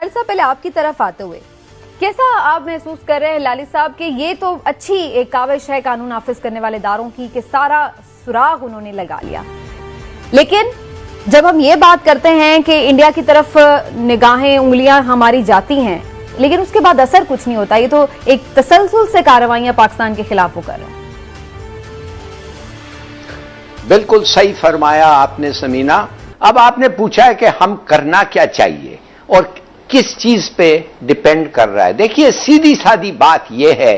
साहब, पहले आपकी तरफ आते हुए कैसा आप महसूस कर रहे हैं लाली साहब कि ये तो अच्छी एक काविश है कानून नाफिज करने वाले इदारों की कि सारा सुराग उन्होंने लगा लिया, लेकिन जब हम ये बात करते हैं कि इंडिया की तरफ निगाहें उंगलियां हमारी जाती हैं लेकिन उसके बाद असर कुछ नहीं होता, ये तो एक तसलसल से कार्रवाइयां पाकिस्तान के खिलाफ वो कर रहे हैं। बिल्कुल सही फरमाया आपने समीना। अब आपने पूछा है कि हम करना क्या चाहिए और किस चीज पे डिपेंड कर रहा है। देखिए, सीधी सादी बात यह है,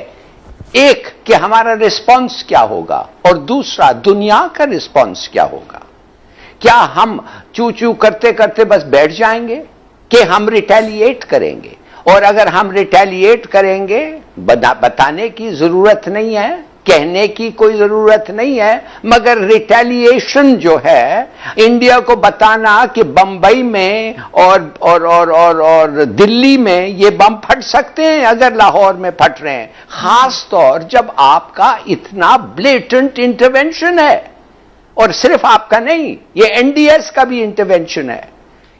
एक कि हमारा रिस्पांस क्या होगा और दूसरा दुनिया का रिस्पांस क्या होगा। क्या हम चू चू करते करते बस बैठ जाएंगे कि हम रिटेलिएट करेंगे? और अगर हम रिटेलिएट करेंगे, बताने की जरूरत नहीं है, कहने की कोई जरूरत नहीं है, मगर रिटेलिएशन जो है इंडिया को बताना कि बंबई में और दिल्ली में ये बम फट सकते हैं अगर लाहौर में फट रहे हैं, खास तौर जब आपका इतना ब्लेटेंट इंटरवेंशन है। और सिर्फ आपका नहीं, ये एनडीएस का भी इंटरवेंशन है।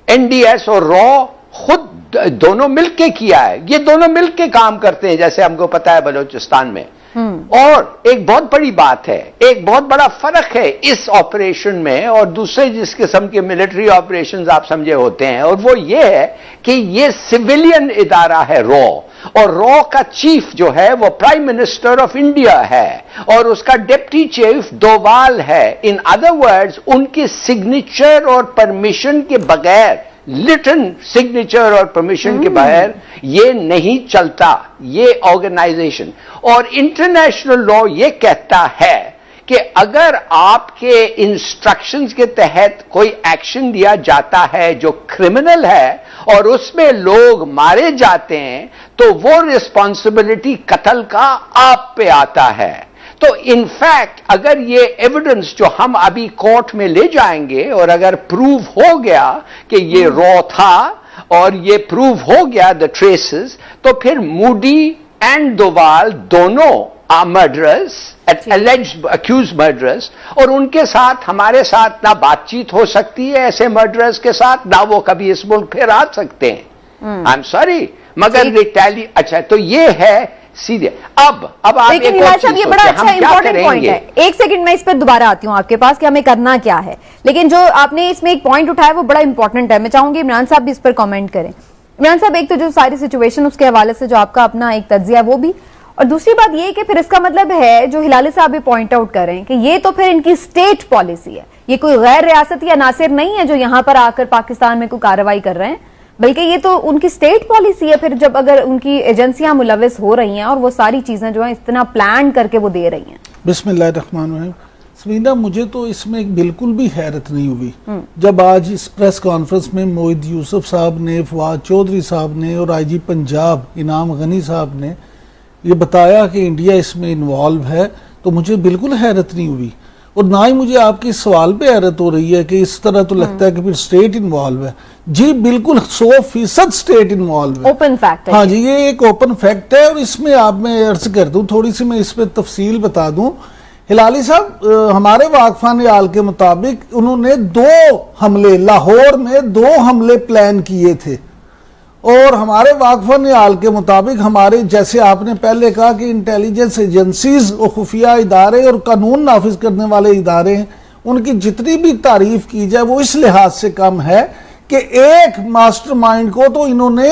एनडीएस और रॉ खुद दोनों मिलके किया है, ये दोनों मिलके काम करते हैं, जैसे हमको पता है बलूचिस्तान में। और एक बहुत बड़ी बात है, एक बहुत बड़ा फर्क है इस ऑपरेशन में और दूसरे जिस किस्म के मिलिट्री ऑपरेशंस आप समझे होते हैं, और वो ये है कि ये सिविलियन इदारा है रॉ, और रॉ का चीफ जो है वो प्राइम मिनिस्टर ऑफ इंडिया है और उसका डिप्टी चीफ डोवाल है। इन अदर वर्ड्स, उनकी सिग्नेचर और परमिशन के बगैर, लिटन सिग्नेचर और परमिशन के बगैर ये नहीं चलता, ये ऑर्गेनाइजेशन। और इंटरनेशनल लॉ ये कहता है कि अगर आपके इंस्ट्रक्शंस के तहत कोई एक्शन लिया जाता है जो क्रिमिनल है और उसमें लोग मारे जाते हैं, तो वो रिस्पॉन्सिबिलिटी कत्ल का आप पे आता है। तो इनफैक्ट अगर ये एविडेंस जो हम अभी कोर्ट में ले जाएंगे और अगर प्रूव हो गया कि ये रॉ था और ये प्रूव हो गया द ट्रेसेस, तो फिर मूडी एंड डोवाल दोनों मर्डरर्स, एलिज्ड अक्यूज मर्डरर्स, और उनके साथ हमारे साथ ना बातचीत हो सकती है ऐसे मर्डरर्स के साथ, ना वो कभी इस मुल्क फिर आ सकते हैं। आई एम सॉरी, मगर रिटेली अच्छा तो ये है सीधे। अब आप लेकिन ये बड़ा अच्छा इंपॉर्टेंट पॉइंट है। एक सेकंड मैं इस पर दोबारा आती हूं आपके पास कि हमें करना क्या है, लेकिन जो आपने इसमें एक पॉइंट उठाया वो बड़ा इंपॉर्टेंट है। मैं चाहूंगी इमरान साहब भी इस पर कमेंट करें। इमरान साहब, एक तो जो सारी सिचुएशन उसके हवाले से जो आपका अपना एक तज्जिया वो भी, और दूसरी बात ये कि फिर इसका मतलब है जो हिलाली साहब भी पॉइंट आउट कर रहे हैं कि ये तो फिर इनकी स्टेट पॉलिसी है, ये कोई गैर रियासती अनासिर नहीं है जो यहां पर आकर पाकिस्तान में कोई कार्रवाई कर रहे हैं, बल्कि ये तो उनकी स्टेट पॉलिसी है। फिर जब अगर उनकी एजेंसियां मुलविस हो रही हैं और वो सारी चीजें जो है इतना प्लान करके वो दे रही हैं। बिस्मिल्लाहिर्रहमानिर्रहीम। समीना, मुझे तो इसमें बिल्कुल भी हैरत नहीं हुई जब आज इस प्रेस कॉन्फ्रेंस में मोहिद यूसुफ साहब ने, फवाद चौधरी साहब ने और आईजी पंजाब इनाम गनी साहब ने ये बताया कि इंडिया इसमें इन्वॉल्व है, तो मुझे बिल्कुल हैरत नहीं हुई। और ना ही मुझे आपके सवाल पे हैरत हो रही है कि इस तरह तो लगता है कि फिर स्टेट इन्वॉल्व है। जी बिल्कुल 100% स्टेट इन्वॉल्व है, ओपन फैक्ट है। हाँ जी, ये एक ओपन फैक्ट है। और इसमें आप मैं अर्ज कर दूं, थोड़ी सी मैं इस पे तफसील बता दूं। हिलाली साहब, हमारे वाकफान आल के मुताबिक उन्होंने 2 हमले, लाहौर में 2 हमले प्लान किए थे, और हमारे वाकफान आल के मुताबिक हमारे, जैसे आपने पहले कहा कि इंटेलिजेंस एजेंसीज और खुफिया इदारे और कानून नाफिज करने वाले इदारे हैं, उनकी जितनी भी तारीफ की जाए वो इस लिहाज से कम है कि एक मास्टरमाइंड को तो इन्होंने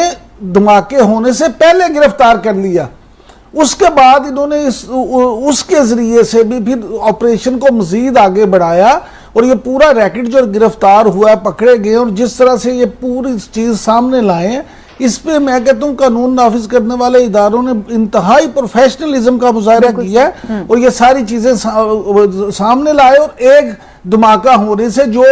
धमाके होने से पहले गिरफ्तार कर लिया, उसके बाद इन्होंने उसके जरिए से भी फिर ऑपरेशन को मजीद आगे बढ़ाया, और ये पूरा रैकेट जो गिरफ्तार हुआ है, पकड़े गए, और जिस तरह से ये पूरी चीज सामने लाए, इस पे मैं कहता हूँ कानून नाफिज करने वाले इदारों ने इंतहाई प्रोफेशनलिज्म का मुजाहरा किया है और ये सारी चीजें सामने लाए। और एक धमाका होने से जो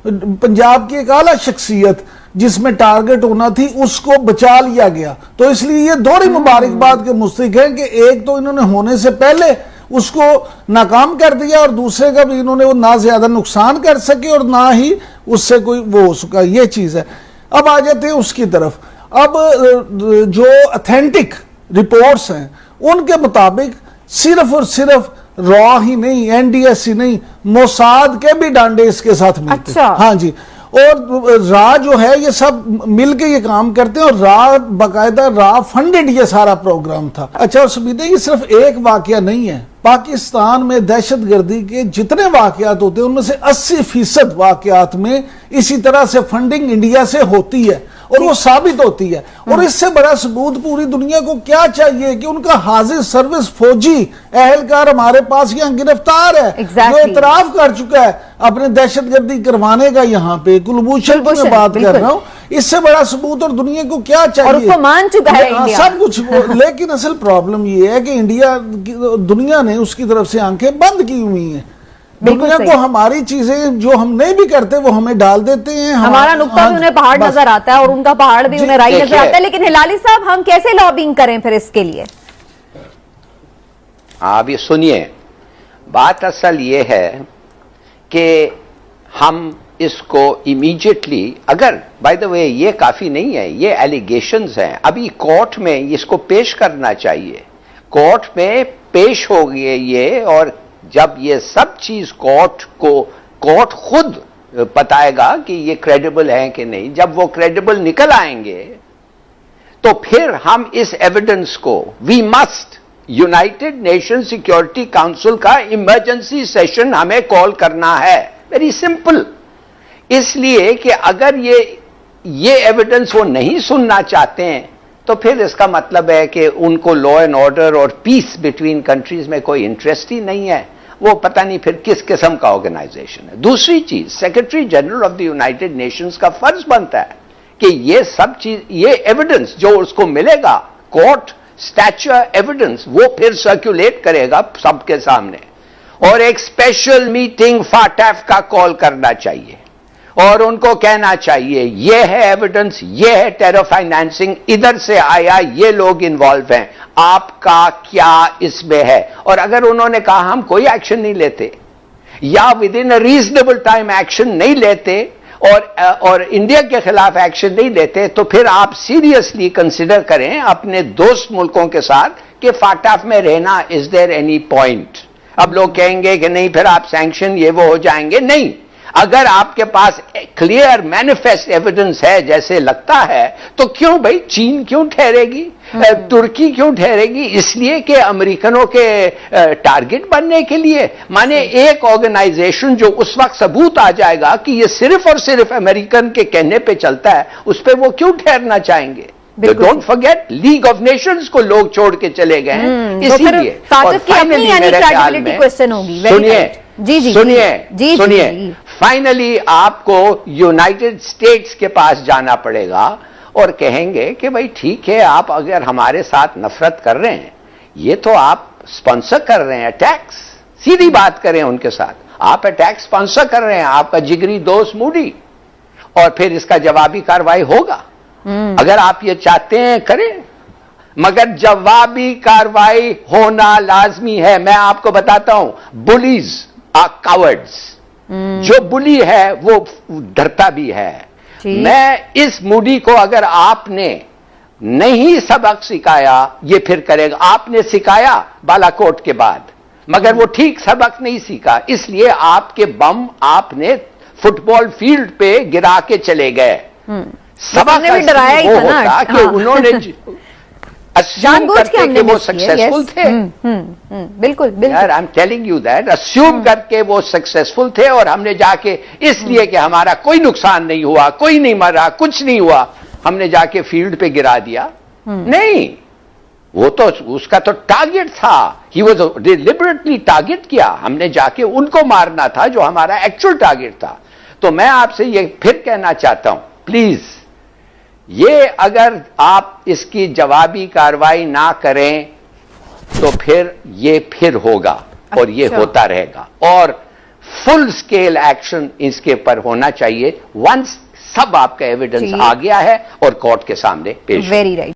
पंजाब की एक आला शख्सियत जिसमें टारगेट होना थी उसको बचा लिया गया, तो इसलिए ये दोहरी मुबारकबाद के मुस्तहिक है कि एक तो इन्होंने होने से पहले उसको नाकाम कर दिया और दूसरे का भी इन्होंने वो ना ज्यादा नुकसान कर सके और ना ही उससे कोई वो हो सका, ये चीज है। अब आ जाते हैं उसकी तरफ। अब जो ऑथेंटिक रिपोर्ट्स हैं उनके मुताबिक सिर्फ और सिर्फ रॉ ही नहीं, एनडीएस ही नहीं, मोसाद के भी डांडे इसके साथ मिलते। अच्छा। हाँ जी, और रा जो है ये सब मिलके ये काम करते हैं, और रा बाकायदा रा फंडेड ये सारा प्रोग्राम था। अच्छा, और सुबीदा, ये सिर्फ एक वाकया नहीं है। पाकिस्तान में दहशतगर्दी के जितने वाकयात होते हैं उनमें से 80% वाकयात में इसी तरह से फंडिंग इंडिया से होती है, और वो साबित होती है। और इससे बड़ा सबूत पूरी दुनिया को क्या चाहिए कि उनका हाजिर सर्विस फौजी एहलकार हमारे पास यहाँ गिरफ्तार है, जो इतराफ कर चुका है अपने दहशतगर्दी करवाने का। यहाँ पे कुलभूषण की मैं बात कर रहा हूँ, इससे बड़ा सबूत और दुनिया को क्या चाहिए? और उसको मान चुका है इंडिया। सब कुछ। लेकिन असल प्रॉब्लम ये है कि इंडिया, दुनिया ने उसकी तरफ से आंखें बंद की हुई हैं। दुनिया को हमारी चीजें जो हम नहीं भी करते वो हमें डाल देते हैं। हमारा नुक्ता भी उन्हें पहाड़ नजर आता है और उनका पहाड़ भी उन्हें राई नजर आता है। लेकिन हिलाली साहब, हम कैसे लॉबिंग करें फिर इसके लिए? आप ये सुनिए, बात असल ये है कि हम इसको इमीडिएटली, अगर बाय द वे ये काफी नहीं है, ये एलिगेशंस हैं, अभी कोर्ट में इसको पेश करना चाहिए। कोर्ट में पेश हो गए ये, और जब ये सब चीज कोर्ट खुद बताएगा कि ये क्रेडिबल है कि नहीं, जब वो क्रेडिबल निकल आएंगे तो फिर हम इस एविडेंस को, we must, United Nation Security Council का इमरजेंसी सेशन हमें कॉल करना है। Very simple. इसलिए कि अगर ये एविडेंस वो नहीं सुनना चाहते हैं तो फिर इसका मतलब है कि उनको लॉ एंड ऑर्डर और पीस बिटवीन कंट्रीज में कोई इंटरेस्ट ही नहीं है। वो पता नहीं फिर किस किस्म का ऑर्गेनाइजेशन है। दूसरी चीज, secretary general of the United Nations का फर्ज बनता है कि ये सब चीज, ये एविडेंस जो उसको मिलेगा, कोर्ट स्टैच्यूर एविडेंस, वो फिर सर्कुलेट करेगा सबके सामने, और एक स्पेशल मीटिंग फाटफ का कॉल करना चाहिए और उनको कहना चाहिए ये है एविडेंस, ये है टेरर फाइनेंसिंग, इधर से आया, ये लोग इन्वॉल्व हैं, आपका क्या इसमें है? और अगर उन्होंने कहा हम कोई एक्शन नहीं लेते या with in a reasonable time action नहीं लेते और इंडिया के खिलाफ एक्शन नहीं लेते, तो फिर आप सीरियसली कंसिडर करें अपने दोस्त मुल्कों के साथ कि फाटफ में रहना, इज देयर एनी पॉइंट? अब लोग कहेंगे कि नहीं, फिर आप सैंक्शन ये वो हो जाएंगे। नहीं, अगर आपके पास क्लियर मैनिफेस्ट एविडेंस है जैसे लगता है, तो क्यों भाई चीन क्यों ठहरेगी, तुर्की क्यों ठहरेगी? इसलिए कि अमेरिकनों के टारगेट बनने के लिए। माने एक ऑर्गेनाइजेशन जो उस वक्त सबूत आ जाएगा कि ये सिर्फ और सिर्फ अमेरिकन के कहने पे चलता है, उस पर वो क्यों ठहरना चाहेंगे? Don't forget, league of Nations को लोग छोड़ के चले गए हैं, इसीलिए। और फाइनली मेरे ख्याल में क्वेश्चन होगी। सुनिए, फाइनली आपको यूनाइटेड स्टेट्स के पास जाना पड़ेगा और कहेंगे कि भाई ठीक है, आप अगर हमारे साथ नफरत कर रहे हैं, ये तो आप स्पॉन्सर कर रहे हैं अटैक्स, सीधी बात करें उनके साथ, आप अटैक स्पॉन्सर कर रहे हैं, आपका जिगरी दोस्त मूडी, और फिर इसका जवाबी कार्रवाई होगा। अगर आप ये चाहते हैं करें, मगर जवाबी कार्रवाई होना लाजमी है। मैं आपको बताता हूं, बुलीज आर कावर्ड्स। जो बुली है वो डरता भी है। मैं इस मूडी को, अगर आपने नहीं सबक सिखाया, ये फिर करेगा। आपने सिखाया बालाकोट के बाद, मगर वो ठीक सबक नहीं सीखा, इसलिए आपके बम आपने फुटबॉल फील्ड पे गिरा के चले गए। सबक भी डराया ही वो था होता कि उन्होंने अस्यूम करके कि वो सक्सेसफुल थे। बिल्कुल बिल्कुल यार, I am telling you that, assume करके वो सक्सेसफुल थे, और हमने जाके इसलिए कि हमारा कोई नुकसान नहीं हुआ, कोई नहीं मरा, कुछ नहीं हुआ, हमने जाके फील्ड पे गिरा दिया। नहीं, वो तो उसका तो टारगेट था, ही वाज डिलिबरेटली टारगेट किया, हमने जाके उनको मारना था जो हमारा एक्चुअल टारगेट था। तो मैं आपसे ये फिर कहना चाहता हूं, प्लीज, ये अगर आप इसकी जवाबी कार्रवाई ना करें तो फिर ये फिर होगा, और ये होता रहेगा, और फुल स्केल एक्शन इसके पर होना चाहिए वंस सब आपका एविडेंस आ गया है और कोर्ट के सामने पेश। Very right.